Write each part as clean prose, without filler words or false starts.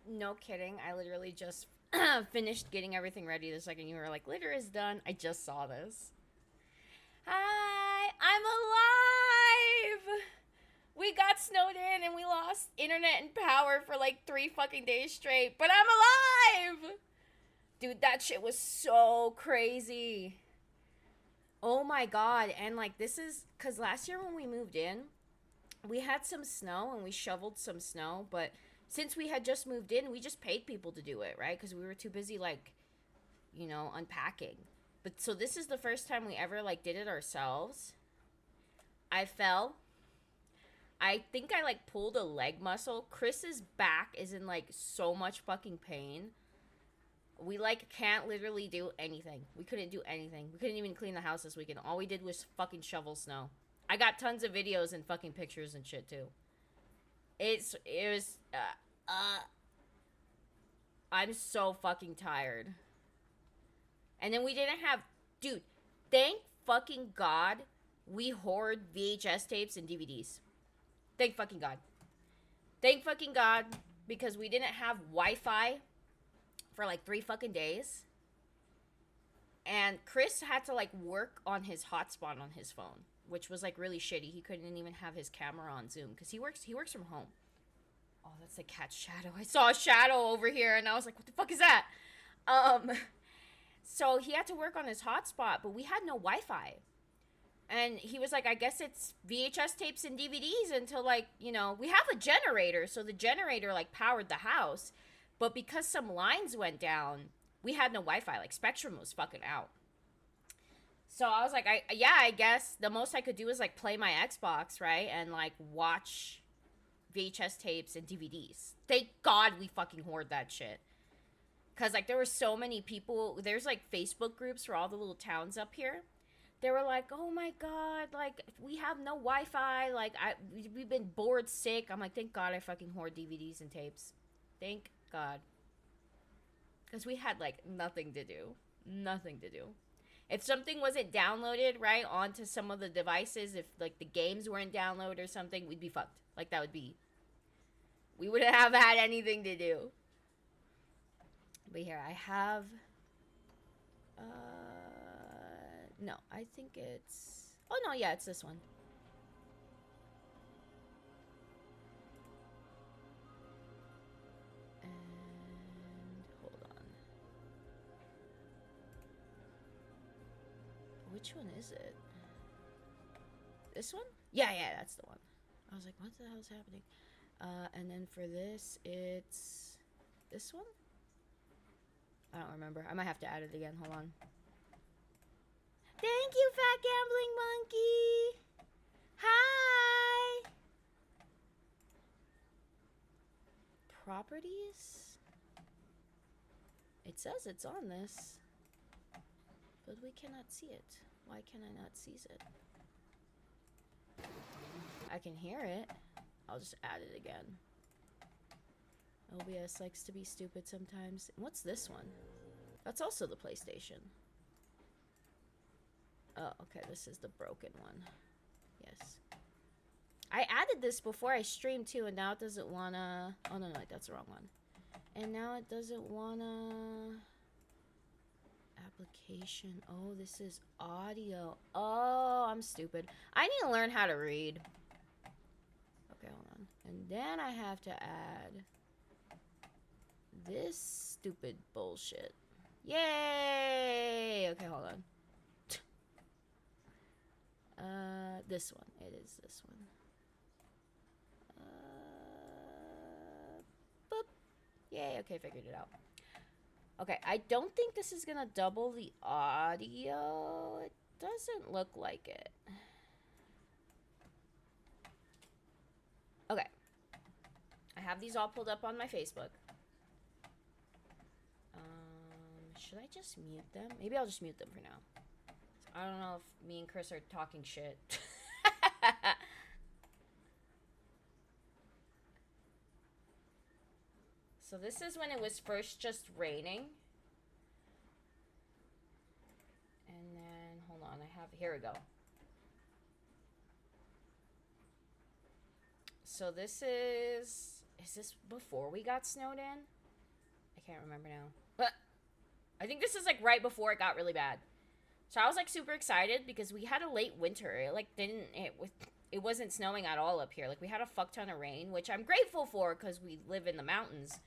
No kidding. I literally just finished getting everything ready the second you were like, litter is done. I just saw this. Hi, I'm alive! We got snowed in and we lost internet and power for like 3 fucking days straight, but I'm alive! Dude, that shit was so crazy. Oh my god. And like, this is because last year when we moved in, we had some snow and we shoveled some snow, but since we had just moved in, we just paid people to do it, right? Because we were too busy, like, unpacking. But so this is the first time we ever like did it ourselves. I fell. I think I like pulled a leg muscle. Chris's back is in like so much fucking pain. We like can't literally do anything. We couldn't do anything. We couldn't even clean the house this weekend. All we did was fucking shovel snow. I got tons of videos and fucking pictures and shit too. It was I'm so fucking tired. And then we didn't have, dude, thank fucking God we hoard VHS tapes and DVDs. Thank fucking God. Thank fucking God because we didn't have Wi-Fi for like 3 fucking days. And Chris had to like work on his hotspot on his phone, which was like really shitty. He couldn't even have his camera on Zoom because he works from home. Oh, that's a cat's shadow. I saw a shadow over here and I was like, what the fuck is that? Um so he had to work on his hotspot, but we had no Wi-Fi. And he was like, I guess it's VHS tapes and DVDs until like, we have a generator, so the generator like powered the house, but because some lines went down, we had no Wi-Fi. Like Spectrum was fucking out. So I was like, I guess the most I could do is like play my Xbox, right? And like watch VHS tapes and DVDs. Thank God we fucking hoard that shit. Cause like there were so many people. There's like Facebook groups for all the little towns up here. They were like, "Oh my god, like we have no Wi-Fi. Like we've been bored sick." I'm like, "Thank God I fucking hoard DVDs and tapes. Thank God." Cuz we had like nothing to do. Nothing to do. If something wasn't downloaded right onto some of the devices, if like the games weren't downloaded or something, we'd be fucked. Like that would be we wouldn't have had anything to do. But here I have no, I think it's oh no, yeah, it's this one. And hold on. Which one is it? This one? Yeah, yeah, that's the one. I was like, what the hell is happening? And then for this, it's this one? I don't remember. I might have to add it again. Hold on. Thank you, Fat Gambling Monkey! Hi! Properties? It says it's on this, but we cannot see it. Why can I not seize it? I can hear it. I'll just add it again. OBS likes to be stupid sometimes. What's this one? That's also the PlayStation. Oh, okay, this is the broken one. Yes. I added this before I streamed too, and now it doesn't wanna... Oh, no, that's the wrong one. And now it doesn't wanna... Application. Oh, this is audio. Oh, I'm stupid. I need to learn how to read. Okay, hold on. And then I have to add this stupid bullshit. Yay! Okay, hold on. This one. It is this one. Boop. Yay, okay, figured it out. Okay, I don't think this is gonna double the audio. It doesn't look like it. Okay. I have these all pulled up on my Facebook. Should I just mute them? Maybe I'll just mute them for now. I don't know if me and Chris are talking shit. So this is when it was first just raining. And then, hold on, here we go. So this is this before we got snowed in? I can't remember now. But I think this is like right before it got really bad. So I was like super excited because we had a late winter. It wasn't snowing at all up here. Like we had a fuck ton of rain, which I'm grateful for because we live in the mountains.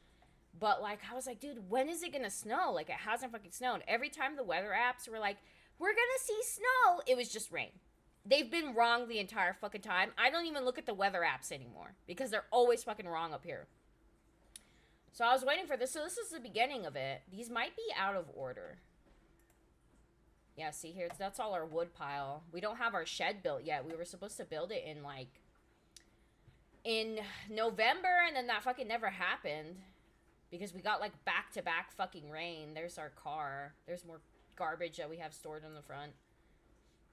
But like I was like, dude, when is it gonna snow? Like it hasn't fucking snowed. Every time the weather apps were like, we're gonna see snow, it was just rain. They've been wrong the entire fucking time. I don't even look at the weather apps anymore because they're always fucking wrong up here. So I was waiting for this. So this is the beginning of it. These might be out of order. Yeah, see here, that's all our wood pile. We don't have our shed built yet. We were supposed to build it in November, and then that fucking never happened because we got like back-to-back fucking rain. There's our car. There's more garbage that we have stored in the front.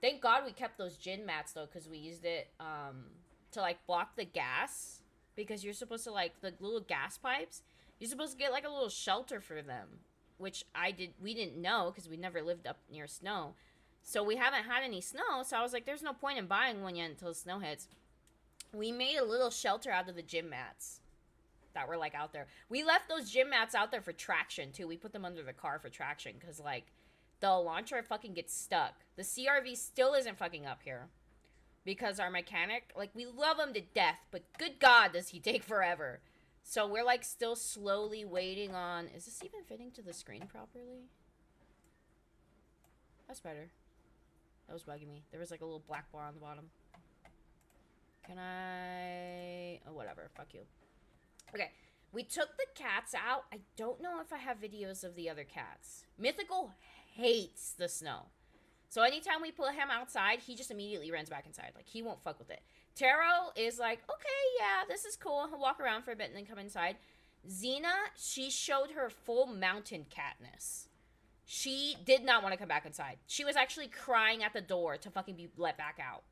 Thank God we kept those gin mats though, because we used it to like block the gas, because you're supposed to like the little gas pipes. You're supposed to get like a little shelter for them, which we didn't know because we never lived up near snow. So we haven't had any snow, so I was like, there's no point in buying one yet until snow hits. We made a little shelter out of the gym mats that were like out there. We left those gym mats out there for traction too. We put them under the car for traction because like the Elantra fucking gets stuck. The CRV still isn't fucking up here because our mechanic, like, we love him to death, but good God, does he take forever. So we're like still slowly waiting on, is this even fitting to the screen properly? That's better. That was bugging me. There was like a little black bar on the bottom. Can I, oh whatever, fuck you. Okay, we took the cats out. I don't know if I have videos of the other cats. Mythical hates the snow. So anytime we put him outside, he just immediately runs back inside. Like, he won't fuck with it. Taro is like, okay, yeah, this is cool. He'll walk around for a bit and then come inside. Xena, she showed her full mountain catness. She did not want to come back inside. She was actually crying at the door to fucking be let back out.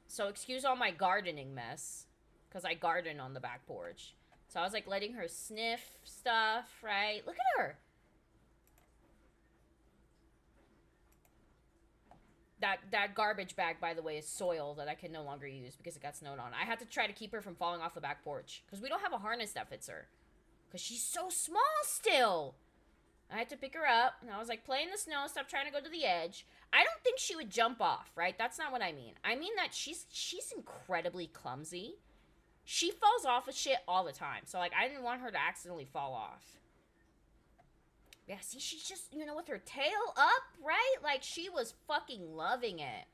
So excuse all my gardening mess, because I garden on the back porch. So I was like letting her sniff stuff, right? Look at her. That garbage bag, by the way, is soil that I can no longer use because it got snowed on. I had to try to keep her from falling off the back porch because we don't have a harness that fits her because she's so small still. I had to pick her up, and I was like, play in the snow, stop trying to go to the edge. I don't think she would jump off, right? That's not what I mean. I mean that she's incredibly clumsy. She falls off of shit all the time. So, like, I didn't want her to accidentally fall off. Yeah, see, she's just, you know, with her tail up, right? Like, she was fucking loving it.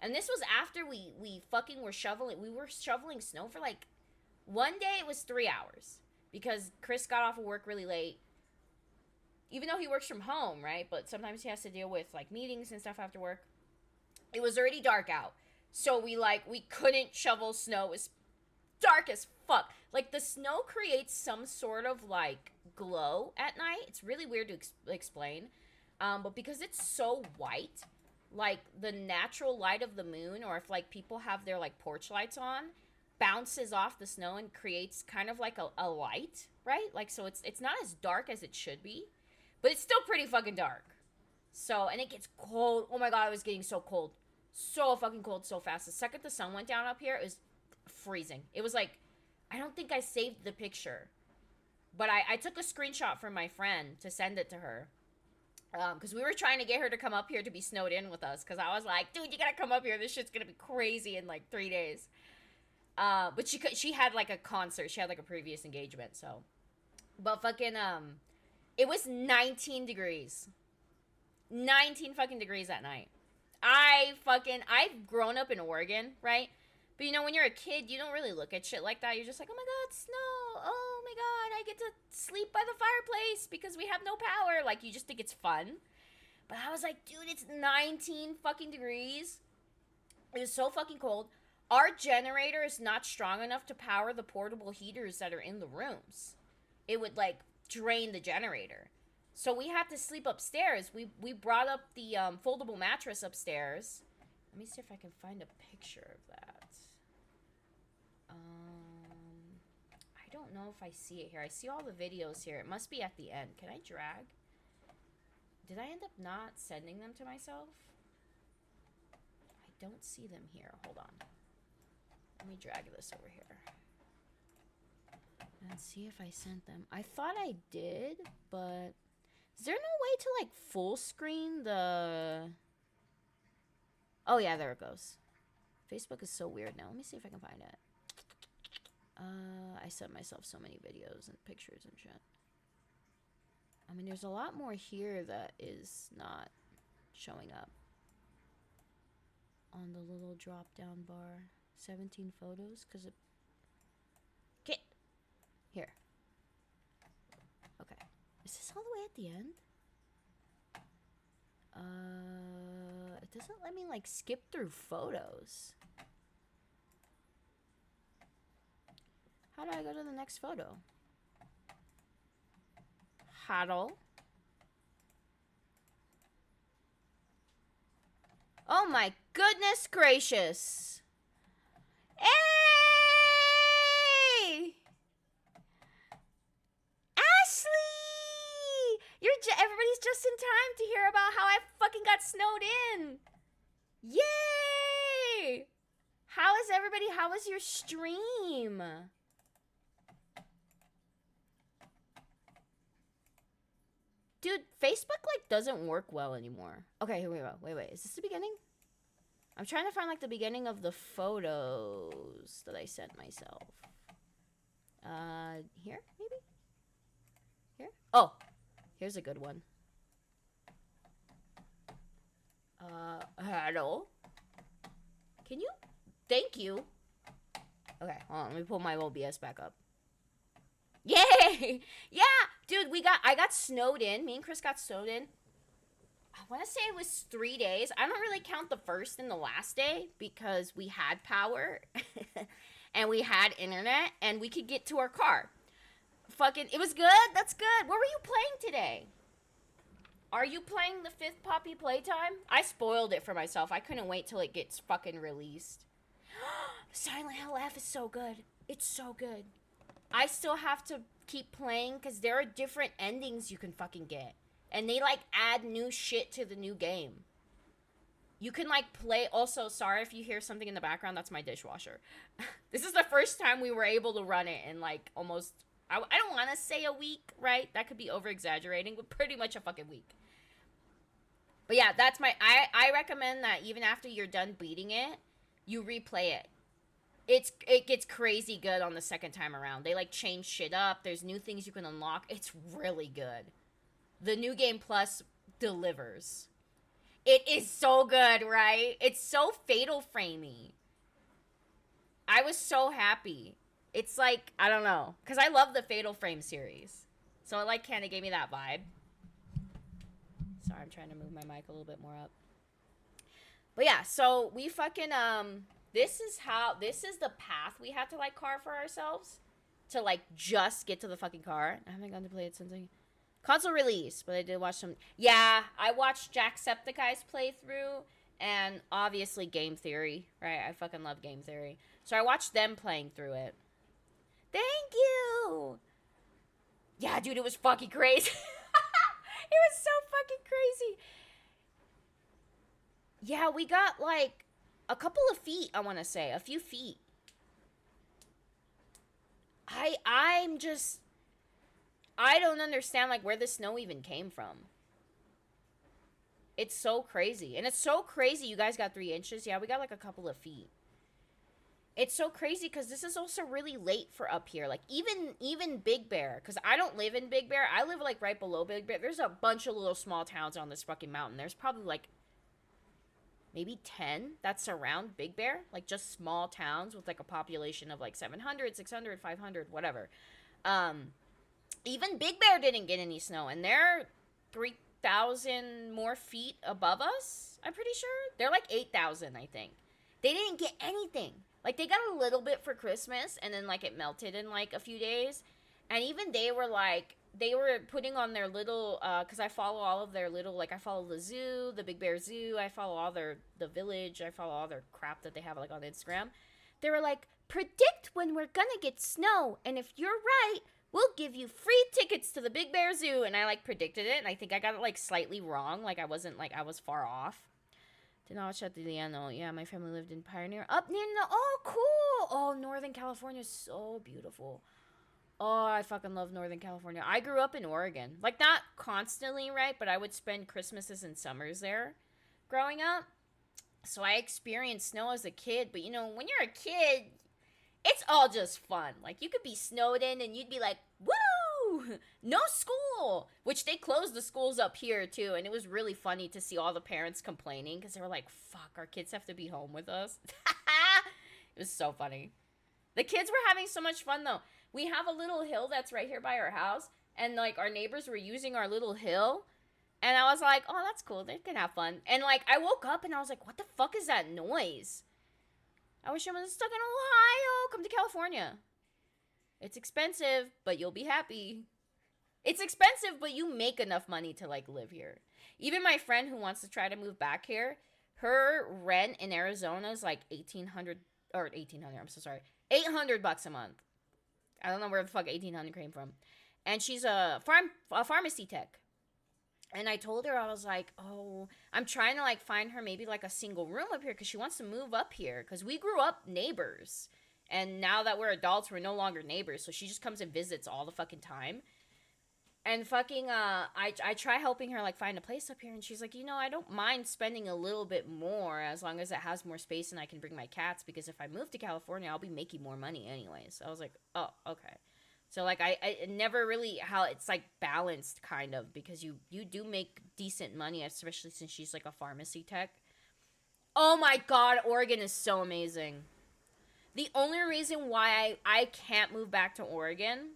And this was after we fucking were shoveling. We were shoveling snow for, like, one day it was 3 hours. Because Chris got off of work really late. Even though he works from home, right? But sometimes he has to deal with, like, meetings and stuff after work. It was already dark out. So we couldn't shovel snow. It was dark as fuck. Like, the snow creates some sort of, like, glow at night. It's really weird to explain. But because it's so white, like, the natural light of the moon, or if, like, people have their, like, porch lights on, bounces off the snow and creates kind of like a light, right? Like, so it's not as dark as it should be. But it's still pretty fucking dark. So, and it gets cold. Oh my God, it was getting so cold. So fucking cold so fast. The second the sun went down up here, it was freezing. It was like, I don't think I saved the picture. But I took a screenshot from my friend to send it to her. Because we were trying to get her to come up here to be snowed in with us. Because I was like, dude, you gotta come up here. This shit's gonna be crazy in like 3 days. But she had like a concert. She had like a previous engagement, so. But fucking, it was 19 degrees. 19 fucking degrees that night. I've grown up in Oregon, right? But you know, when you're a kid, you don't really look at shit like that. You're just like, oh my God, snow. Oh my God, I get to sleep by the fireplace because we have no power. Like, you just think it's fun. But I was like, dude, it's 19 fucking degrees. It was so fucking cold. Our generator is not strong enough to power the portable heaters that are in the rooms. It would, like, drain the generator. So we had to sleep upstairs. We brought up the foldable mattress upstairs. Let me see if I can find a picture of that. I don't know if I see it here. I see all the videos here. It must be at the end. Can I drag? Did I end up not sending them to myself? I don't see them here. Hold on. Let me drag this over here. And see if I sent them. I thought I did, but is there no way to like full screen the... Oh yeah, there it goes. Facebook is so weird now. Let me see if I can find it. I sent myself so many videos and pictures and shit. I mean, there's a lot more here that is not showing up on the little drop down bar. 17 photos, because it... Get! Here. Okay. Is this all the way at the end? It doesn't let me, like, skip through photos. How do I go to the next photo? Huddle. Oh my goodness gracious. Hey! Ashley! Everybody's just in time to hear about how I fucking got snowed in. Yay! How is everybody? How was your stream? Dude, Facebook, like, doesn't work well anymore. Okay, here we go. Wait. Is this the beginning? I'm trying to find, like, the beginning of the photos that I sent myself. Here, maybe? Here? Oh, here's a good one. Hello? Can you? Thank you. Okay, hold on. Let me pull my OBS back up. Yay! Yeah! Dude, I got snowed in. Me and Chris got snowed in. I want to say it was 3 days. I don't really count the first and the last day because we had power and we had internet and we could get to our car. Fucking, it was good. That's good. What were you playing today? Are you playing the 5th Poppy Playtime? I spoiled it for myself. I couldn't wait till it gets fucking released. Silent Hill F is so good. It's so good. I still have to keep playing because there are different endings you can fucking get. And they, like, add new shit to the new game. You can, like, play... Also, sorry if you hear something in the background. That's my dishwasher. This is the first time we were able to run it in, like, almost... I don't want to say a week, right? That could be over-exaggerating, but pretty much a fucking week. But yeah, that's my... I recommend that even after you're done beating it, you replay it. It gets crazy good on the second time around. They, like, change shit up. There's new things you can unlock. It's really good. The New Game Plus delivers. It is so good, right? It's so Fatal Framey. I was so happy. It's like, I don't know. Because I love the Fatal Frame series. So it, like, kind of gave me that vibe. Sorry, I'm trying to move my mic a little bit more up. But yeah, so we fucking, this is the path we had to, like, carve for ourselves. To, like, just get to the fucking car. I haven't gone to play it since console release, but I did watch some. Yeah, I watched Jacksepticeye's playthrough, and obviously Game Theory, right? I fucking love Game Theory. So I watched them playing through it. Thank you! Yeah, dude, it was fucking crazy. It was so fucking crazy. Yeah, we got, like, a couple of feet, I want to say. A few feet. I'm just... I don't understand, like, where the snow even came from. It's so crazy. And it's so crazy you guys got 3 inches. Yeah, we got, like, a couple of feet. It's so crazy because this is also really late for up here. Like, even Big Bear. Because I don't live in Big Bear. I live, like, right below Big Bear. There's a bunch of little small towns on this fucking mountain. There's probably, like, maybe 10 that surround Big Bear. Like, just small towns with, like, a population of, like, 700, 600, 500, whatever. Even Big Bear didn't get any snow, and they're 3,000 more feet above us, I'm pretty sure. They're like 8,000, I think. They didn't get anything. Like, they got a little bit for Christmas, and then, like, it melted in, like, a few days. And even they were, like, they were putting on their little, because I follow all of their little, like, I follow the zoo, the Big Bear Zoo, I follow all the village, I follow all their crap that they have, like, on Instagram. They were like, predict when we're gonna get snow, and if you're right, we'll give you free tickets to the Big Bear Zoo. And I, like, predicted it, and I think I got it, like, slightly wrong. Like, I wasn't, like, I was far off. Did not watch at the end, though. Yeah, my family lived in Pioneer. Up near the... Oh, cool! Oh, Northern California is so beautiful. Oh, I fucking love Northern California. I grew up in Oregon. Like, not constantly, right? But I would spend Christmases and summers there growing up. So I experienced snow as a kid. But, when you're a kid, it's all just fun. Like, you could be snowed in and you'd be like, woo! No school! Which they closed the schools up here, too. And it was really funny to see all the parents complaining because they were like, fuck, our kids have to be home with us. It was so funny. The kids were having so much fun, though. We have a little hill that's right here by our house. And, like, our neighbors were using our little hill. And I was like, oh, that's cool. They can have fun. And, like, I woke up and I was like, what the fuck is that noise? I wish I was stuck in Ohio. Come to California. It's expensive, but you'll be happy. It's expensive, but you make enough money to, like, live here. Even my friend who wants to try to move back here, her rent in Arizona is, like, I'm so sorry. $800 a month. I don't know where the fuck 1800 came from. And she's a pharmacy tech. And I told her, I was like, oh, I'm trying to, like, find her maybe, like, a single room up here because she wants to move up here because we grew up neighbors. And now that we're adults, we're no longer neighbors. So she just comes and visits all the fucking time. And fucking, I try helping her, like, find a place up here. And she's like, I don't mind spending a little bit more as long as it has more space and I can bring my cats. Because if I move to California, I'll be making more money anyways. So I was like, oh, okay. So, like, I never really, how it's, like, balanced, kind of, because you do make decent money, especially since she's, like, a pharmacy tech. Oh, my God, Oregon is so amazing. The only reason why I can't move back to Oregon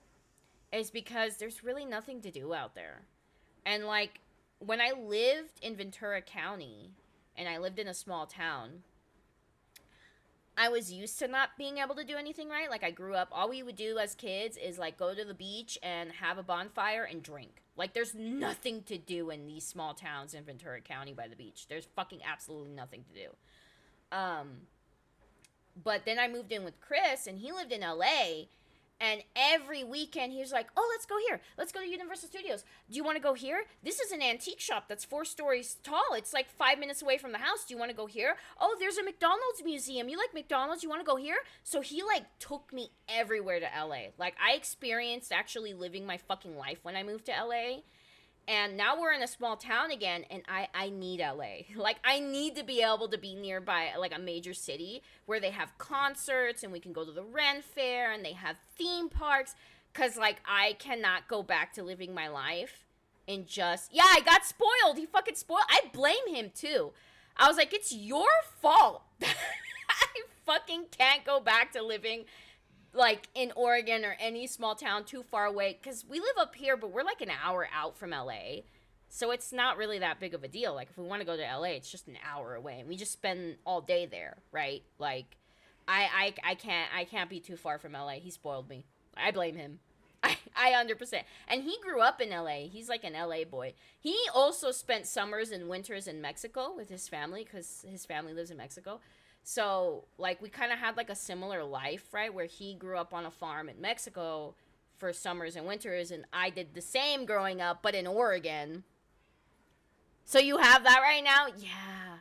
is because there's really nothing to do out there. And, like, when I lived in Ventura County, and I lived in a small town, I was used to not being able to do anything right. Like, I grew up, all we would do as kids is, like, go to the beach and have a bonfire and drink. Like, there's nothing to do in these small towns in Ventura County by the beach. There's fucking absolutely nothing to do. But then I moved in with Chris, and he lived in LA, and every weekend he was like, oh, let's go here. Let's go to Universal Studios. Do you want to go here? This is an antique shop that's 4 stories tall. It's like 5 minutes away from the house. Do you want to go here? Oh, there's a McDonald's museum. You like McDonald's? You want to go here? So he, like, took me everywhere to LA. Like, I experienced actually living my fucking life when I moved to LA. And now we're in a small town again, and I need LA. Like, I need to be able to be nearby, like, a major city where they have concerts, and we can go to the Ren Fair, and they have theme parks. Because, like, I cannot go back to living my life and just... Yeah, I got spoiled. He fucking spoiled... I blame him, too. I was like, it's your fault. I fucking can't go back to living... like, in Oregon or any small town too far away, because we live up here, but we're, like, an hour out from LA, so it's not really that big of a deal. Like, if we want to go to LA, it's just an hour away, and we just spend all day there, right? Like, I can't be too far from LA. He spoiled me. I blame him. I 100%. And he grew up in LA. He's, like, an LA boy. He also spent summers and winters in Mexico with his family, because his family lives in Mexico. So, like, we kind of had, like, a similar life, right? Where he grew up on a farm in Mexico for summers and winters, and I did the same growing up, but in Oregon. So you have that right now? Yeah.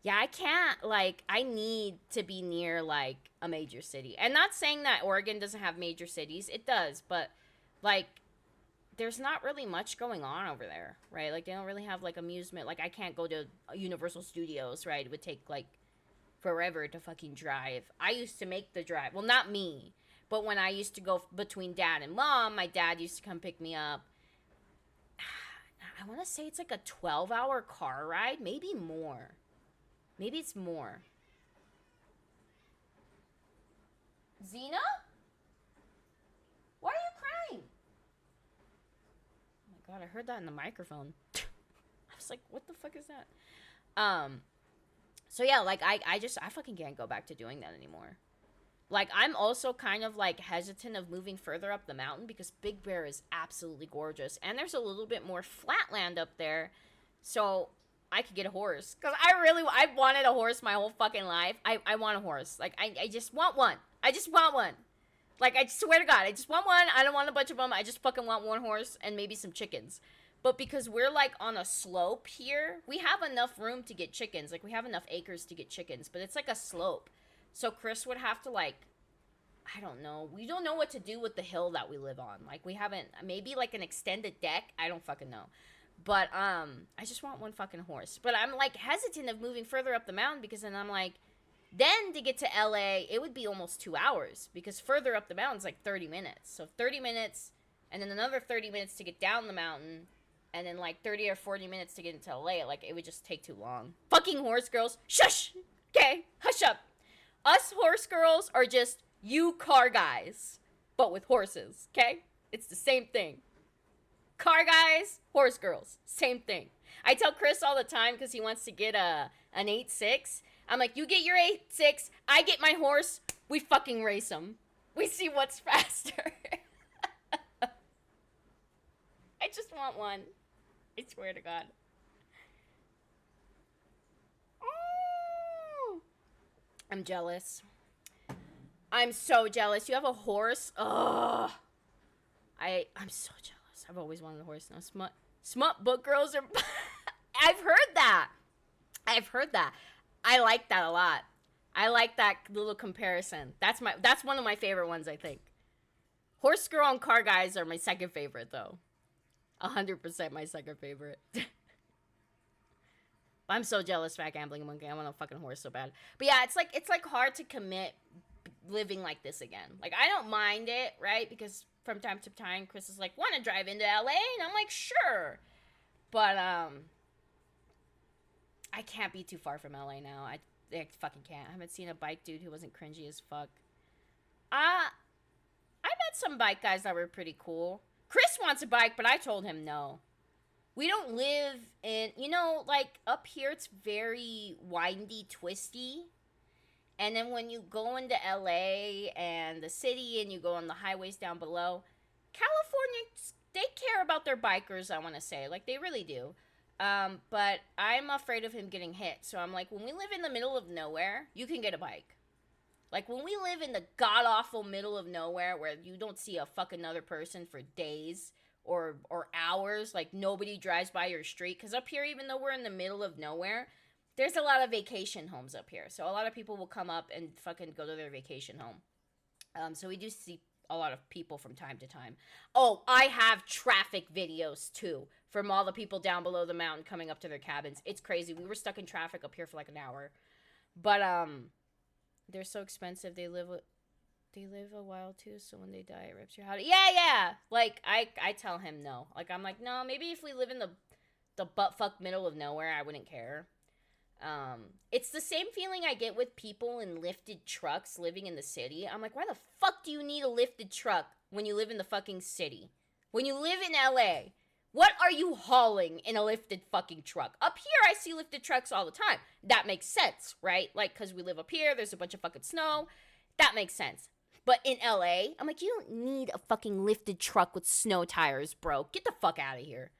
Yeah, I can't, like, I need to be near, like, a major city. And not saying that Oregon doesn't have major cities. It does, but, like, there's not really much going on over there, right? Like, they don't really have, like, amusement. Like, I can't go to Universal Studios, right? It would take, like, forever to fucking drive. I used to make the drive. Well, not me, but when I used to go between dad and mom, my dad used to come pick me up. I want to say it's like a 12-hour car ride, maybe more. Maybe it's more. Zena? Why are you crying? Oh my God, I heard that in the microphone. I was like, what the fuck is that? So yeah, like, I fucking can't go back to doing that anymore. Like, I'm also kind of, like, hesitant of moving further up the mountain because Big Bear is absolutely gorgeous. And there's a little bit more flat land up there. So I could get a horse. Because I've wanted a horse my whole fucking life. I want a horse. Like, I just want one. I just want one. Like, I swear to God, I just want one. I don't want a bunch of them. I just fucking want one horse and maybe some chickens. But because we're, like, on a slope here, we have enough room to get chickens. Like, we have enough acres to get chickens. But it's, like, a slope. So Chris would have to, like, I don't know. We don't know what to do with the hill that we live on. Like we haven't maybe like an extended deck. I don't fucking know. But I just want one fucking horse. But I'm like hesitant of moving further up the mountain because then I'm like then to get to LA, it would be almost 2 hours because further up the mountain's like 30 minutes. So 30 minutes and then another 30 minutes to get down the mountain and then like 30 or 40 minutes to get into LA. Like it would just take too long. Fucking horse girls. Shush. Okay, hush up. Us horse girls are just you car guys, but with horses, okay? It's the same thing. Car guys, horse girls, same thing. I tell Chris all the time because he wants to get an 8.6. I'm like, you get your 8.6, I get my horse, we fucking race them. We see what's faster. I just want one. I swear to God. Oh, I'm jealous. I'm so jealous. You have a horse? Ugh. I'm so jealous. I've always wanted a horse. Now smut book girls are I've heard that. I like that a lot. I like that little comparison. That's one of my favorite ones, I think. Horse girl and car guys are my second favorite though. 100% my second favorite. I'm so jealous, fat gambling monkey. I want a fucking horse so bad. But yeah, it's like hard to commit living like this again. Like I don't mind it, right? Because from time to time Chris is like, want to drive into LA? And I'm like, sure. But I can't be too far from LA now. I fucking can't. I haven't seen a bike dude who wasn't cringy as fuck. I met some bike guys that were pretty cool. Chris wants a bike, but I told him no. We don't live in, like up here it's very windy, twisty. And then when you go into LA and the city and you go on the highways down below, California, they care about their bikers, I want to say. Like, they really do. But I'm afraid of him getting hit. So I'm like, when we live in the middle of nowhere, you can get a bike. Like, when we live in the god-awful middle of nowhere where you don't see a fucking other person for days or hours, like, nobody drives by your street. Because up here, even though we're in the middle of nowhere, there's a lot of vacation homes up here. So a lot of people will come up and fucking go to their vacation home. So we do see a lot of people from time to time. Oh, I have traffic videos, too, from all the people down below the mountain coming up to their cabins. It's crazy. We were stuck in traffic up here for like an hour. But, they're so expensive. They live a while too, so when they die, it rips your heart. Yeah. Like I tell him no. Like I'm like, no, maybe if we live in the buttfuck middle of nowhere, I wouldn't care. It's the same feeling I get with people in lifted trucks living in the city. I'm like, why the fuck do you need a lifted truck when you live in the fucking city? When you live in LA, what are you hauling in a lifted fucking truck? Up here, I see lifted trucks all the time. That makes sense, right? Like, because we live up here, there's a bunch of fucking snow. That makes sense. But in LA, I'm like, you don't need a fucking lifted truck with snow tires, bro. Get the fuck out of here.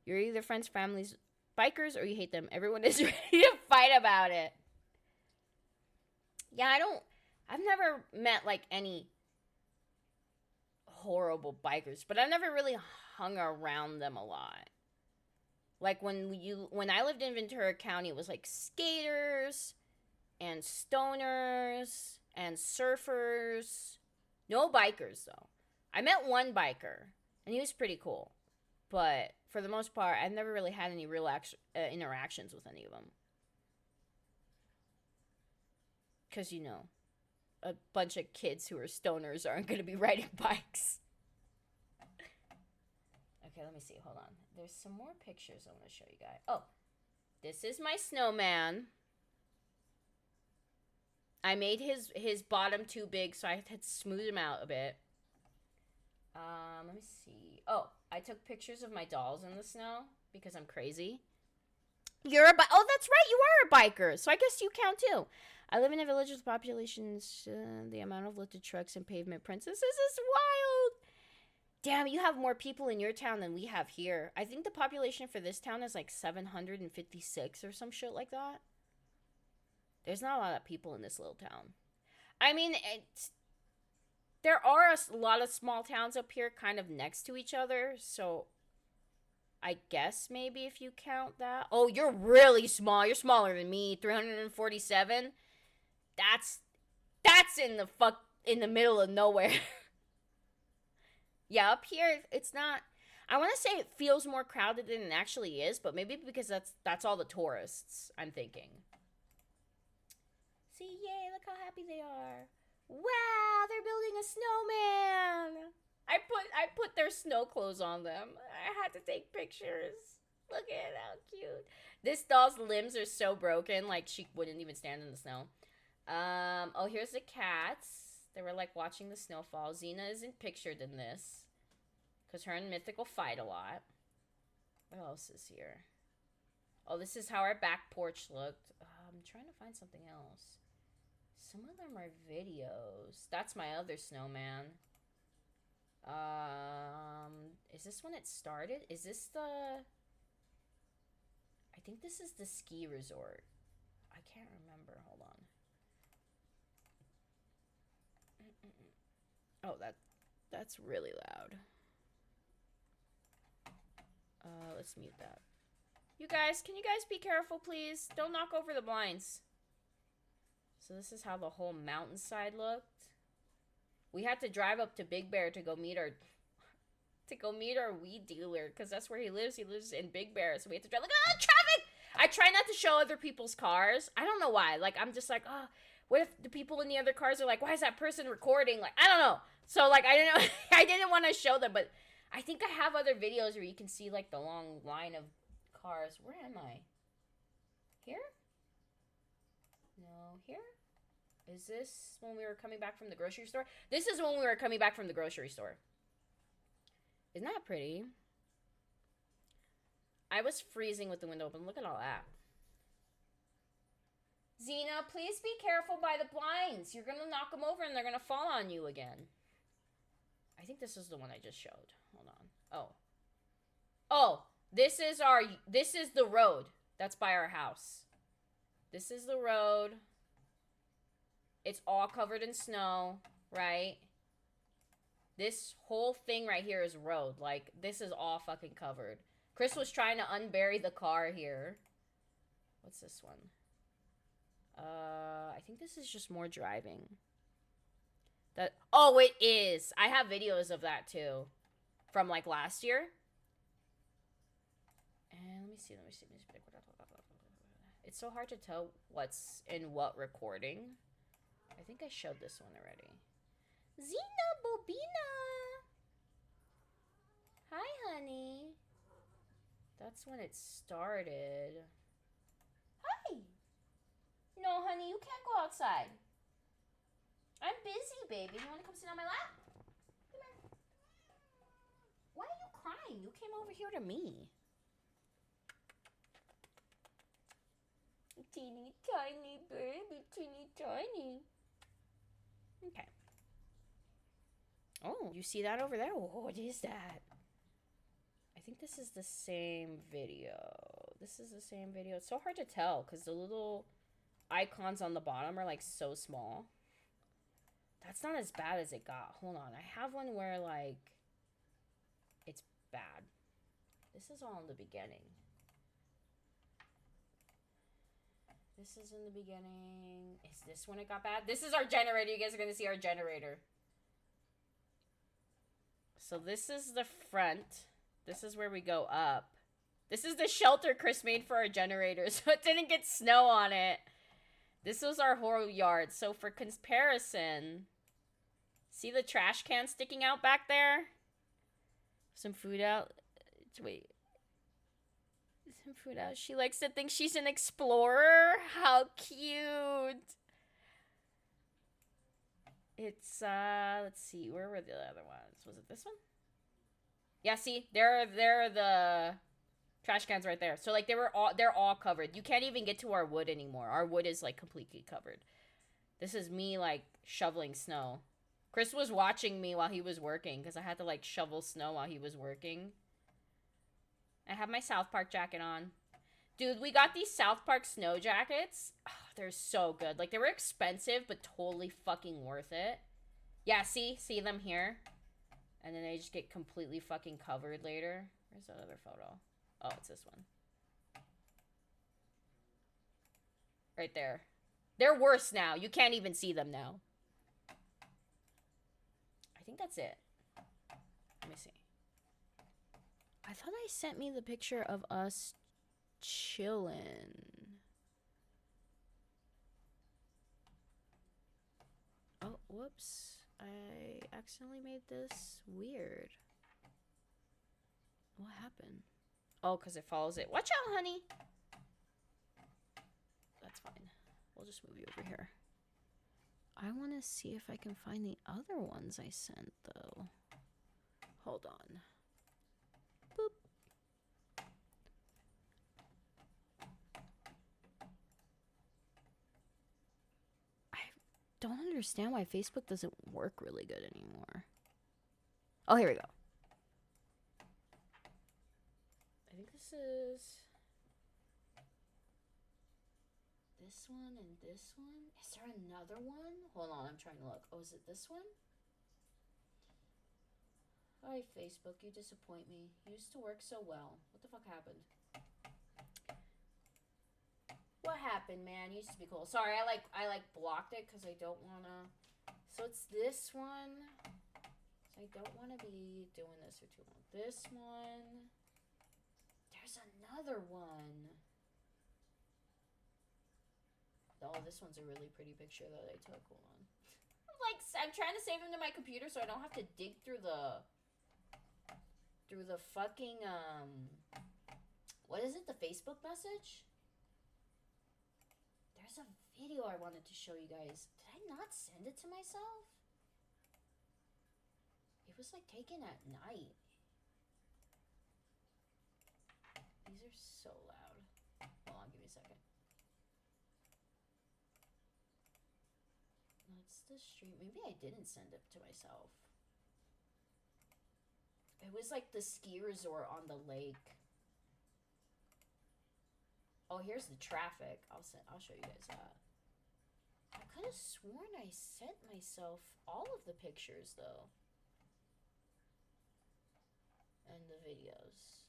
You're either friends, families, bikers, or you hate them. Everyone is ready to fight about it. Yeah, I've never met, like, any horrible bikers, but I've never really hung around them a lot. Like when I lived in Ventura County, it was like skaters and stoners and surfers. No bikers though. I met one biker and he was pretty cool, but for the most part, I've never really had any real interactions with any of them. Because a bunch of kids who are stoners aren't going to be riding bikes. Okay, let me see. Hold on. There's some more pictures I want to show you guys. Oh, this is my snowman. I made his bottom too big, so I had to smooth him out a bit. Let me see. Oh, I took pictures of my dolls in the snow because I'm crazy. Oh, that's right. You are a biker, so I guess you count too. I live in a village with populations. The amount of lifted trucks and pavement princesses is wild. Damn, you have more people in your town than we have here. I think the population for this town is like 756 or some shit like that. There's not a lot of people in this little town. I mean, there are a lot of small towns up here kind of next to each other, so I guess maybe if you count that. Oh, you're really small. You're smaller than me. 347. That's in the fuck. in the middle of nowhere. Yeah, up here it's not. I want to say it feels more crowded than it actually is, but maybe because that's all the tourists. I'm thinking. See, yay! Look how happy they are. Wow, they're building a snowman. I put their snow clothes on them. I had to take pictures. Look at how cute. This doll's limbs are so broken, like she wouldn't even stand in the snow. Oh, here's the cats. They were like watching the snowfall. Xena isn't pictured in this because her and Mythical fight a lot. What else is here? Oh, this is how our back porch looked. I'm trying to find something else. Some of them are videos. That's my other snowman. Is this when it started? Is this the... I think this is the ski resort. I can't remember. Hold on. Oh, that's really loud. Let's mute that. You guys, can you guys be careful, please? Don't knock over the blinds. So this is how the whole mountainside looked. We had to drive up to Big Bear to go meet our weed dealer, because that's where he lives. He lives in Big Bear, so we had to drive. Like, traffic! I try not to show other people's cars. I don't know why. Like, I'm just like, oh, what if the people in the other cars are like, why is that person recording? Like, I don't know. So, like, I didn't I didn't want to show them, but I think I have other videos where you can see, like, the long line of cars. Where am I? Here? No, here? Is this when we were coming back from the grocery store? This is when we were coming back from the grocery store. Isn't that pretty? I was freezing with the window open. Look at all that. Xena, please be careful by the blinds. You're going to knock them over and they're going to fall on you again. I think this is the one I just showed. Hold on. Oh. Oh, this is the road that's by our house. This is the road. It's all covered in snow, right? This whole thing right here is road. Like, this is all fucking covered. Chris was trying to unbury the car here. What's this one? I think this is just more driving. Oh, it is. I have videos of that too. From like last year. And let me see. It's so hard to tell what's in what recording. I think I showed this one already. Xena Bobina. Hi, honey. That's when it started. Hi. No, honey, you can't go outside. I'm busy, baby. You want to come sit on my lap? Come here. Why are you crying? You came over here to me. Teeny tiny baby, teeny tiny. Okay. Oh, you see that over there? Oh, what is that? I think this is the same video. This is the same video. It's so hard to tell because the little icons on the bottom are like so small. That's not as bad as it got. Hold on. I have one where like it's bad. This is all in the beginning. This is in the beginning. Is this when it got bad? This is our generator. You guys are going to see our generator. So this is the front. This is where we go up. This is the shelter Chris made for our generator, so it didn't get snow on it. This was our whole yard. So for comparison, see the trash can sticking out back there? Some food out. Wait. Some food out. She likes to think she's an explorer. How cute. It's, let's see. Where were the other ones? Was it this one? Yeah, see? They're the trash cans right there. So, like, they're all covered. You can't even get to our wood anymore. Our wood is, like, completely covered. This is me, like, shoveling snow. Chris was watching me while he was working because I had to, like, shovel snow while he was working. I have my South Park jacket on. Dude, we got these South Park snow jackets. Oh, they're so good. Like, they were expensive, but totally fucking worth it. Yeah, see? See them here? And then they just get completely fucking covered later. Where's that other photo? Oh, it's this one. Right there. They're worse now. You can't even see them now. think that's it. Let me see. I thought I sent me the picture of us chillin'. Oh, whoops. I accidentally made this weird. What happened? Oh, because it follows it. Watch out, honey. That's fine. We'll just move you over here. I want to see if I can find the other ones I sent, though. Hold on. Boop. I don't understand why Facebook doesn't work really good anymore. Oh, here we go. I think this is this one and this one. Is there another one? Hold on, I'm trying to look. Oh, is it this one? Alright, Facebook, you disappoint me. You used to work so well. What the fuck happened? What happened, man? You used to be cool. Sorry, I blocked it because I don't wanna. So it's this one. So I don't want to be doing this for too long. This one. There's another one. Oh, this one's a really pretty picture that I took. Hold on. I'm trying to save them to my computer so I don't have to dig through the fucking, what is it? The Facebook message? There's a video I wanted to show you guys. Did I not send it to myself? It was like taken at night. These are so loud. Hold on, give me a second. That's the street. Maybe I didn't send it to myself. It was like the ski resort on the lake. Oh, here's the traffic. I'll show you guys that. I could have sworn I sent myself all of the pictures though. And the videos.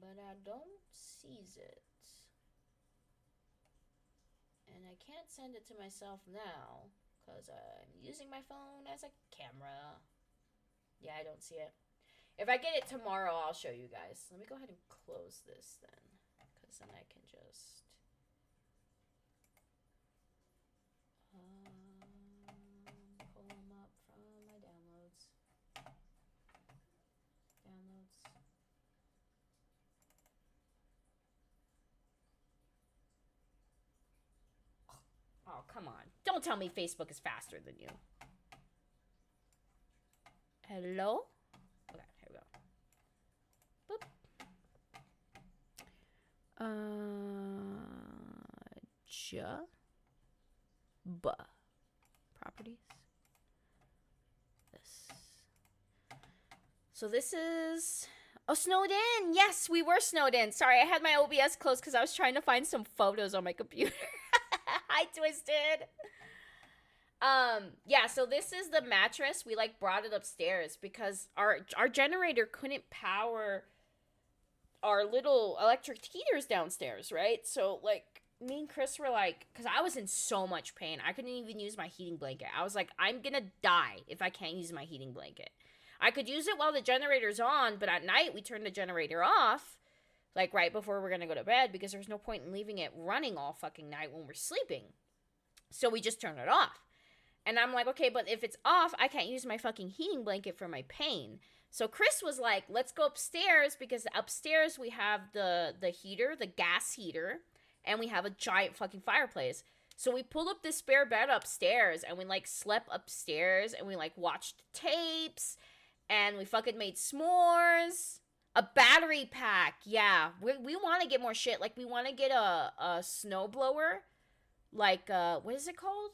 But I don't seize it. And I can't send it to myself now because I'm using my phone as a camera. Yeah, I don't see it. If I get it tomorrow, I'll show you guys. Let me go ahead and close this then, because then I can just... pull them up from my downloads. Oh, come on. Don't tell me Facebook is faster than you. Hello? Okay, here we go. Boop. Properties. This. So this is... Oh, snowed in. Yes, we were snowed in. Sorry, I had my OBS closed because I was trying to find some photos on my computer. Hi, Twisted. Yeah, so this is the mattress. We brought it upstairs because our generator couldn't power our little electric heaters downstairs, right? So me and Chris were because I was in so much pain. I couldn't even use my heating blanket. I was like, I'm gonna die if I can't use my heating blanket. I could use it while the generator's on, but at night we turn the generator off, right before we're gonna go to bed, because there's no point in leaving it running all fucking night when we're sleeping. So we just turn it off. And I'm like, okay, but if it's off, I can't use my fucking heating blanket for my pain. So Chris was like, let's go upstairs, because upstairs we have the heater, the gas heater, and we have a giant fucking fireplace. So we pulled up this spare bed upstairs, and we slept upstairs, and we watched tapes, and we fucking made s'mores. A battery pack, yeah. We want to get more shit. We want to get a snow blower. What is it called?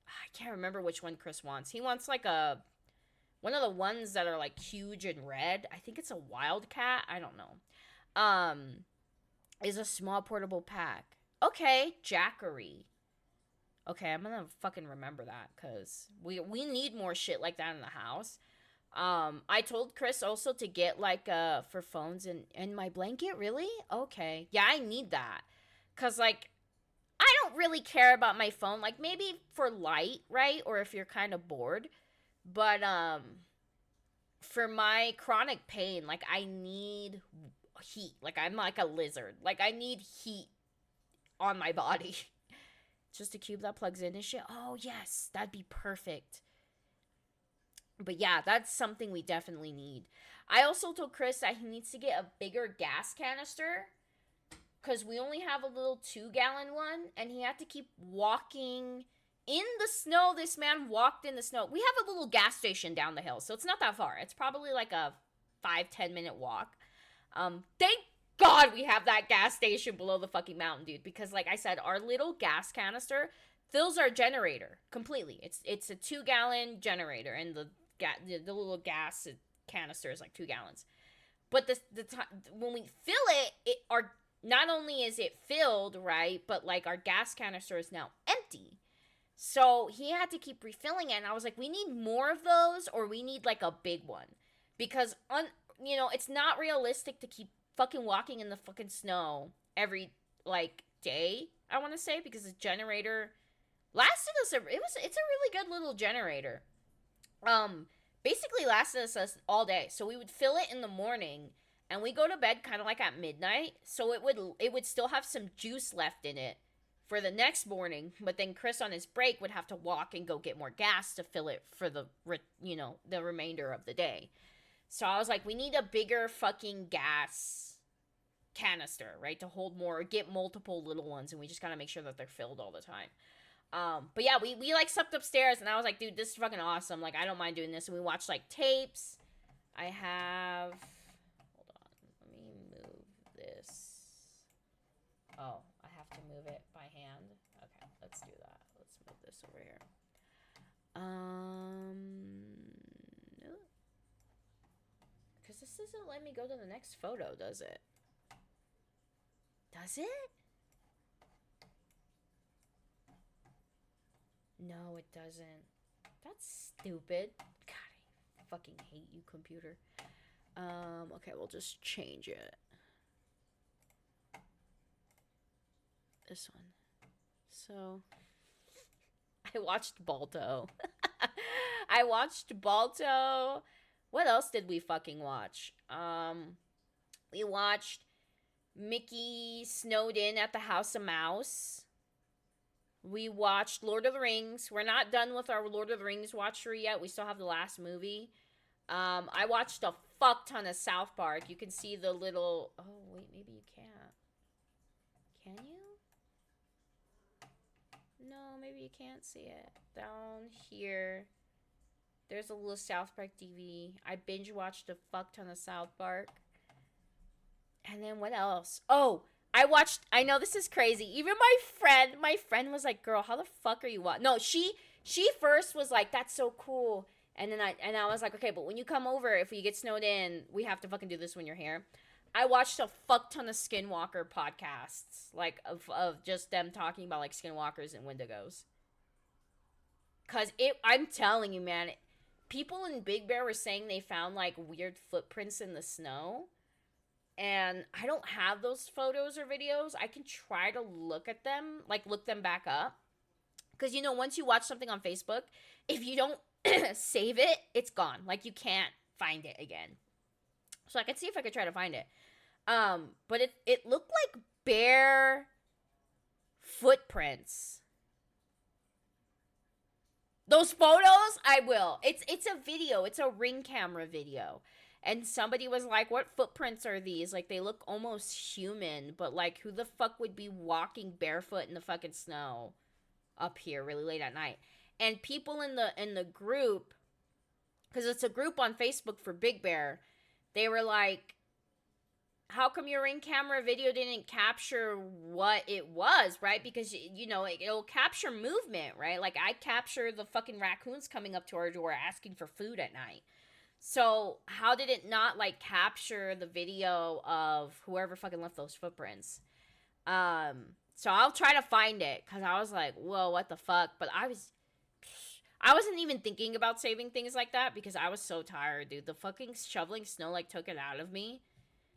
I can't remember which one Chris wants. He wants one of the ones that are huge and red. I think it's a Wildcat. I don't know. Is a small portable pack. Okay, Jackery. Okay, I'm gonna fucking remember that, because we need more shit like that in the house. I told Chris also to get for phones and my blanket. Really? Okay. Yeah, I need that. Because I don't really care about my phone. Like, maybe for light, right? Or if you're kind of bored. But, for my chronic pain, like, I need heat. Like, I'm like a lizard. Like, I need heat on my body. Just a cube that plugs in and shit. Oh, yes. That'd be perfect. But yeah, that's something we definitely need. I also told Chris that he needs to get a bigger gas canister because we only have a little 2-gallon one, and he had to keep walking in the snow. This man walked in the snow. We have a little gas station down the hill, so it's not that far. It's probably like a 5-10 minute walk. Thank God we have that gas station below the fucking mountain, dude, because like I said, our little gas canister fills our generator completely. It's a 2-gallon generator, and the little gas canister is like 2 gallons. But when we fill it, our not only is it filled, right, but like our gas canister is now empty. So he had to keep refilling it, and I was like, we need more of those, or we need like a big one, because it's not realistic to keep fucking walking in the fucking snow every like day. I want to say, because the generator lasted us. It's a really good little generator. Basically lasted us all day. So we would fill it in the morning, and we go to bed kind of like at midnight. So it would still have some juice left in it for the next morning. But then Chris on his break would have to walk and go get more gas to fill it for the remainder of the day. So I was like, we need a bigger fucking gas canister, right, to hold more, or get multiple little ones, and we just gotta make sure that they're filled all the time. But yeah, we like slept upstairs, and I was like, dude, this is fucking awesome. Like, I don't mind doing this. And we watched like tapes. I have, hold on, let me move this. Oh, I have to move it by hand. Okay, let's do that. Let's move this over here. Because this doesn't let me go to the next photo, does it? Does it? No, it doesn't. That's stupid. God, I fucking hate you, computer. Okay, we'll just change it. This one. So, I watched Balto. I watched Balto. What else did we fucking watch? We watched Mickey Snowed In at the House of Mouse. We watched Lord of the Rings. We're not done with our Lord of the Rings watch through yet. We still have the last movie. I watched a fuck ton of South Park. You can see the little... Oh, wait, maybe you can't. Can you? No, maybe you can't see it. Down here, there's a little South Park DVD. I binge watched a fuck ton of South Park. And then what else? Oh, I know this is crazy. Even my friend was like, girl, how the fuck are you watching? No, she first was like, that's so cool. And then I was like, okay, but when you come over, if we get snowed in, we have to fucking do this when you're here. I watched a fuck ton of Skinwalker podcasts, like of just them talking about like Skinwalkers and Wendigos. Cause I'm telling you, man, people in Big Bear were saying they found like weird footprints in the snow. And I don't have those photos or videos. I can try to look at them, like look them back up. Because, once you watch something on Facebook, if you don't save it, it's gone. Like, you can't find it again. So I can see if I could try to find it. But it looked like bear footprints. Those photos, I will. It's a video. It's a Ring camera video. And somebody was like, what footprints are these? Like, they look almost human, but like, who the fuck would be walking barefoot in the fucking snow up here really late at night? And people in the group, because it's a group on Facebook for Big Bear, they were like, how come your Ring camera video didn't capture what it was, right? Because, it'll capture movement, right? Like, I capture the fucking raccoons coming up to our door asking for food at night. So, how did it not, like, capture the video of whoever fucking left those footprints? So I'll try to find it, because I was like, whoa, what the fuck? But I wasn't even thinking about saving things like that, because I was so tired, dude. The fucking shoveling snow, like, took it out of me.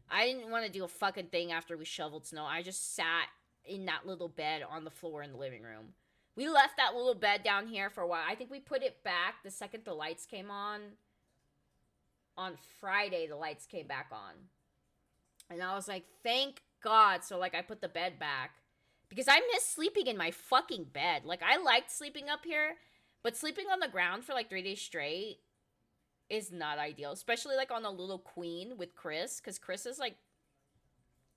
I didn't want to do a fucking thing after we shoveled snow. I just sat in that little bed on the floor in the living room. We left that little bed down here for a while. I think we put it back the second the lights came on. On Friday, the lights came back on. And I was like, thank God. So, like, I put the bed back. Because I miss sleeping in my fucking bed. Like, I liked sleeping up here. But sleeping on the ground for, like, 3 days straight is not ideal. Especially, like, on a little queen with Chris. Because Chris is, like,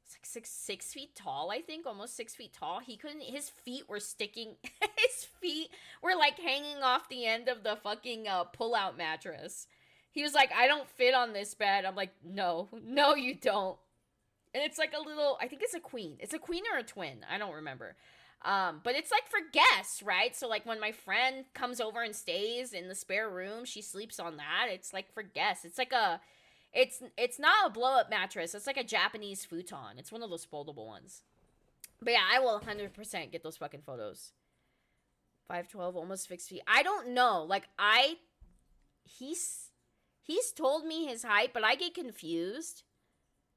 it's like 6 feet tall, I think. Almost 6 feet tall. He couldn't... His feet were sticking... His feet were, like, hanging off the end of the fucking pull-out mattress. He was like, I don't fit on this bed. I'm like, no, you don't. And it's like a little, I think it's a queen. It's a queen or a twin. I don't remember. But it's like for guests, right? So like when my friend comes over and stays in the spare room, she sleeps on that. It's like for guests. It's like it's not a blow-up mattress. It's like a Japanese futon. It's one of those foldable ones. But yeah, I will 100% get those fucking photos. 5'12", almost 6 feet. I don't know. Like He's told me his height, but I get confused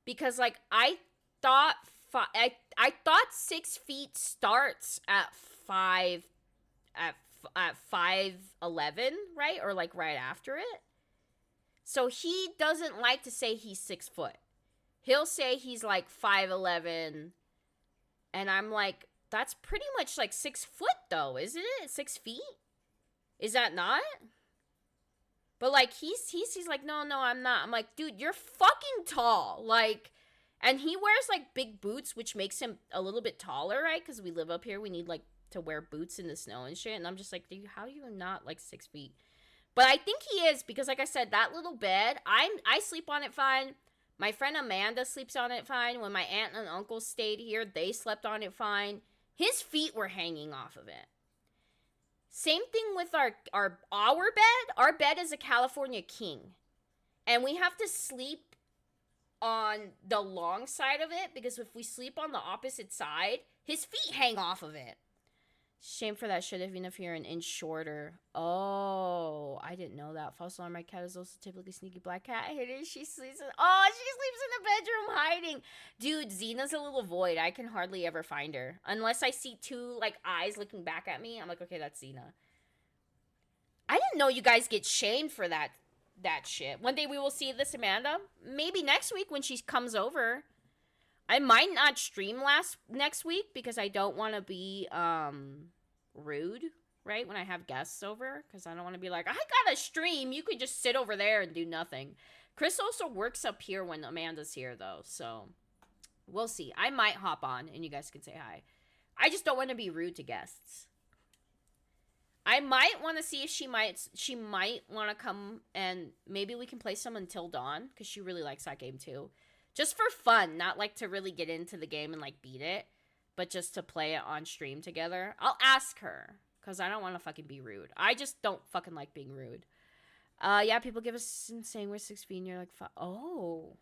because like I thought 6 feet starts at 5'11", right? Or like right after it. So he doesn't like to say he's 6 foot. He'll say he's like 5'11", and I'm like, that's pretty much like 6 foot though, isn't it? 6 feet? Is that not? But, like, he's like, no, I'm not. I'm like, dude, you're fucking tall. Like, and he wears, like, big boots, which makes him a little bit taller, right? Because we live up here. We need, like, to wear boots in the snow and shit. And I'm just like, dude, how are you not, like, 6 feet? But I think he is because, like I said, that little bed, I sleep on it fine. My friend Amanda sleeps on it fine. When my aunt and uncle stayed here, they slept on it fine. His feet were hanging off of it. Same thing with our bed. Our bed is a California king. And we have to sleep on the long side of it because if we sleep on the opposite side, his feet hang off of it. Shame for that shit even if you're an inch shorter. Oh, I didn't know that. False alarm, my cat is also typically sneaky black cat. I hate it. She sleeps in the bedroom hiding. Dude, Xena's a little void. I can hardly ever find her. Unless I see two, like, eyes looking back at me. I'm like, okay, that's Xena. I didn't know you guys get shamed for that shit. One day we will see this Amanda. Maybe next week when she comes over. I might not stream next week because I don't want to be rude, right? When I have guests over, because I don't want to be like, I got to stream. You could just sit over there and do nothing. Chris also works up here when Amanda's here, though, so we'll see. I might hop on and you guys can say hi. I just don't want to be rude to guests. I might want to see if she might want to come and maybe we can play some Until Dawn because she really likes that game too. Just for fun, not like to really get into the game and like beat it, but just to play it on stream together. I'll ask her because I don't want to fucking be rude. I just don't fucking like being rude. Yeah, people give us saying we're 6 feet and you're like 5. Oh.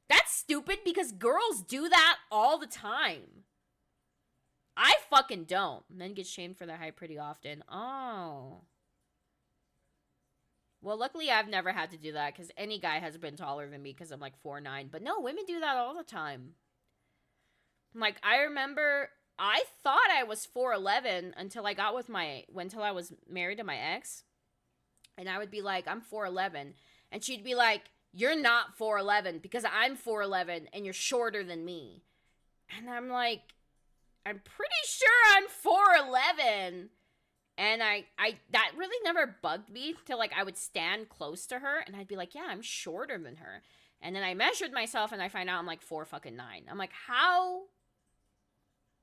That's stupid because girls do that all the time. I fucking don't. Men get shamed for their height pretty often. Oh. Well, luckily I've never had to do that because any guy has been taller than me because I'm like 4'9". But no, women do that all the time. Like, I remember I thought I was 4'11" until I was married to my ex. And I would be like, I'm 4'11". And she'd be like, you're not 4'11" because I'm 4'11" and you're shorter than me. And I'm like, I'm pretty sure I'm 4'11". And I that really never bugged me till like I would stand close to her and I'd be like, yeah, I'm shorter than her. And then I measured myself and I find out I'm like 4'9". I'm like, how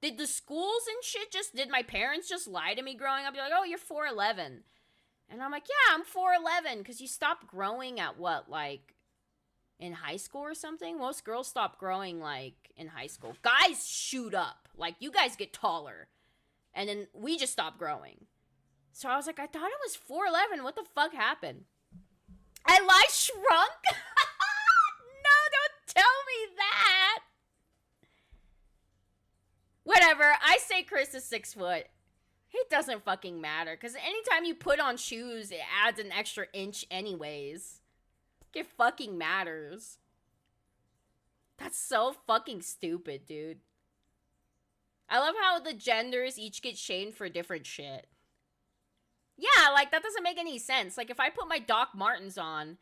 did the schools and shit did my parents just lie to me growing up? Be like, oh, you're 4'11". And I'm like, yeah, I'm 4'11", because you stop growing at what, like in high school or something? Most girls stop growing like in high school. Guys shoot up. Like you guys get taller. And then we just stop growing. So I was like, I thought it was 4'11". What the fuck happened? I shrunk? No, don't tell me that. Whatever. I say Chris is 6 foot. It doesn't fucking matter. Because anytime you put on shoes, it adds an extra inch anyways. It fucking matters. That's so fucking stupid, dude. I love how the genders each get shamed for different shit. Yeah, like that doesn't make any sense. Like if I put my Doc Martens on,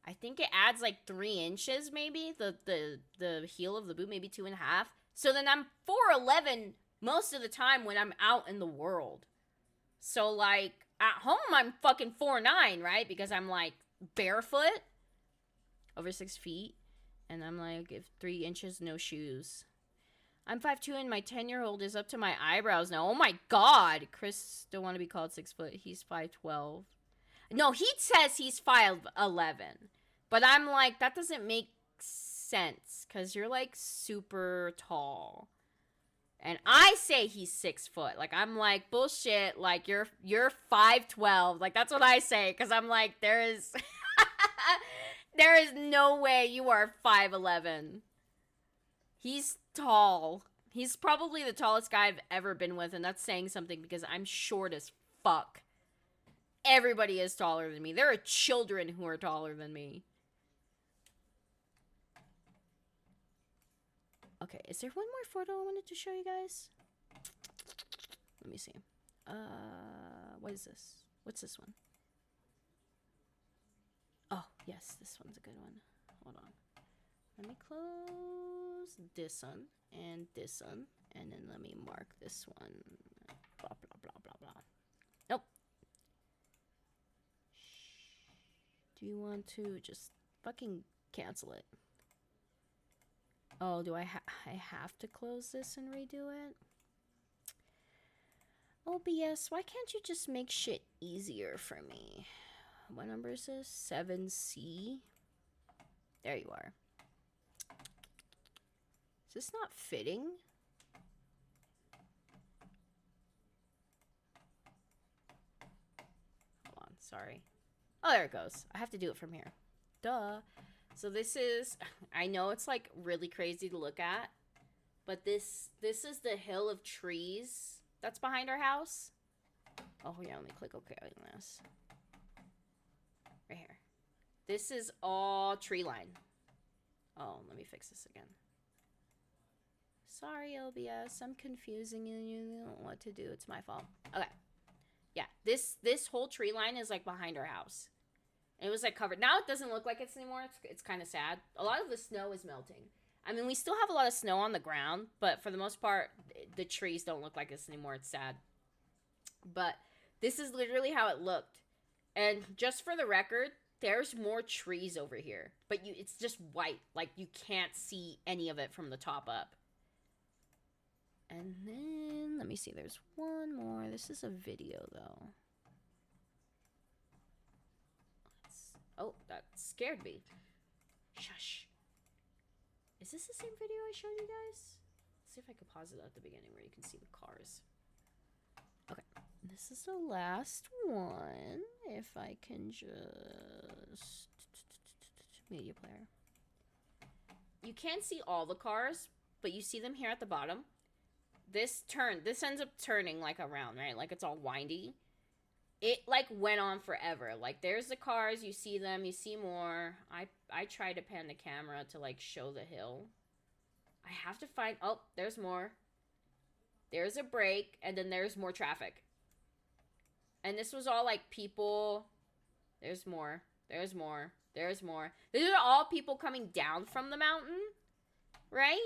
I think it adds like 3 inches, maybe the heel of the boot, maybe 2.5. So then I'm 4'11" most of the time when I'm out in the world. So like at home I'm fucking 4'9", right? Because I'm like barefoot, over 6 feet, and I'm like if 3 inches, no shoes. I'm 5'2" and my 10-year-old is up to my eyebrows now. Oh my god. Chris don't want to be called 6 foot. He's 5'12". No, he says he's 5'11". But I'm like, that doesn't make sense. Because you're like super tall. And I say he's 6 foot. Like, I'm like, bullshit. Like, you're 5'12". Like, that's what I say. Because I'm like, there is no way you are 5'11". He's tall. He's probably the tallest guy I've ever been with, and that's saying something because I'm short as fuck. Everybody is taller than me. There are children who are taller than me. Okay, is there one more photo I wanted to show you guys? Let me see. What is this? What's this one? Oh, yes, this one's a good one. Hold on. Let me close this one and this one, and then let me mark this one. Blah, blah, blah, blah, blah. Nope. Do you want to just fucking cancel it? Oh, do I have to close this and redo it? OBS, why can't you just make shit easier for me? What number is this? 7C? There you are. Is this not fitting? Hold on, sorry. Oh, there it goes. I have to do it from here. Duh. So this is, I know it's like really crazy to look at, but this is the hill of trees that's behind our house. Oh yeah, let me click OK on this. Right here. This is all tree line. Oh, let me fix this again. Sorry, OBS. I'm confusing you. You don't know what to do. It's my fault. Okay. Yeah, this whole tree line is like behind our house. And it was like covered. Now it doesn't look like it's anymore. It's kind of sad. A lot of the snow is melting. I mean, we still have a lot of snow on the ground, but for the most part, the trees don't look like this anymore. It's sad. But this is literally how it looked. And just for the record, there's more trees over here. But it's just white. Like, you can't see any of it from the top up. And then, let me see, there's one more. This is a video, though. Oh, that scared me. Shush. Is this the same video I showed you guys? Let's see if I could pause it at the beginning where you can see the cars. Okay, this is the last one. If I can just... Media player. You can't see all the cars, but you see them here at the bottom. This ends up turning like around, right? Like it's all windy. It like went on forever. Like there's the cars, you see them, you see more. I tried to pan the camera to like show the hill. I have to find, oh, there's more. There's a break, and then there's more traffic. And this was all like people. There's more. There's more. There's more. These are all people coming down from the mountain, right?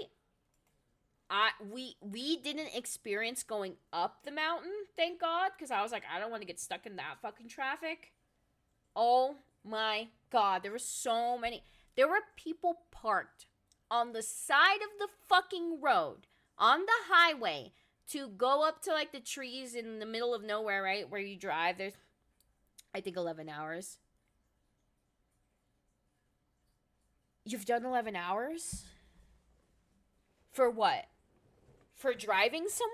We didn't experience going up the mountain, thank God, because I was like, I don't want to get stuck in that fucking traffic. Oh my God, there were so many. There were people parked on the side of the fucking road, on the highway, to go up to like the trees in the middle of nowhere, right, where you drive. There's, I think, 11 hours. You've done 11 hours? For what? For driving somewhere?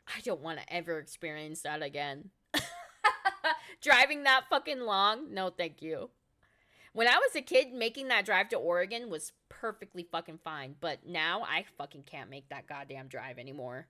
I don't want to ever experience that again. Driving that fucking long? No, thank you. When I was a kid, making that drive to Oregon was perfectly fucking fine. But now, I fucking can't make that goddamn drive anymore.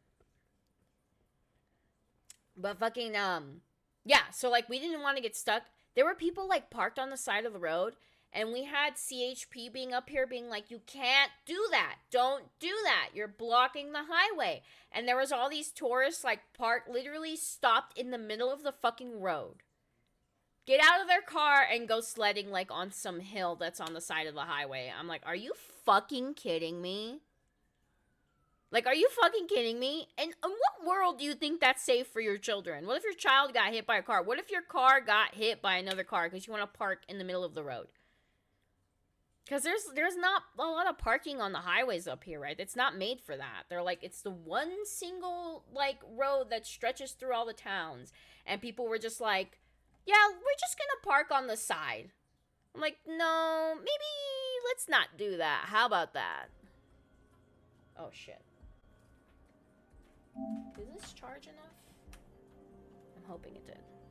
But fucking, yeah. So, like, we didn't want to get stuck. There were people, like, parked on the side of the road. And we had CHP being up here being like, you can't do that. Don't do that. You're blocking the highway. And there was all these tourists like parked, literally stopped in the middle of the fucking road. Get out of their car and go sledding like on some hill that's on the side of the highway. I'm like, are you fucking kidding me? Like, are you fucking kidding me? And in what world do you think that's safe for your children? What if your child got hit by a car? What if your car got hit by another car because you want to park in the middle of the road? Because there's not a lot of parking on the highways up here, right? It's not made for that. They're like, it's the one single, like, road that stretches through all the towns. And people were just like, yeah, we're just going to park on the side. I'm like, no, maybe let's not do that. How about that? Oh, shit. Did this charge enough? I'm hoping it did.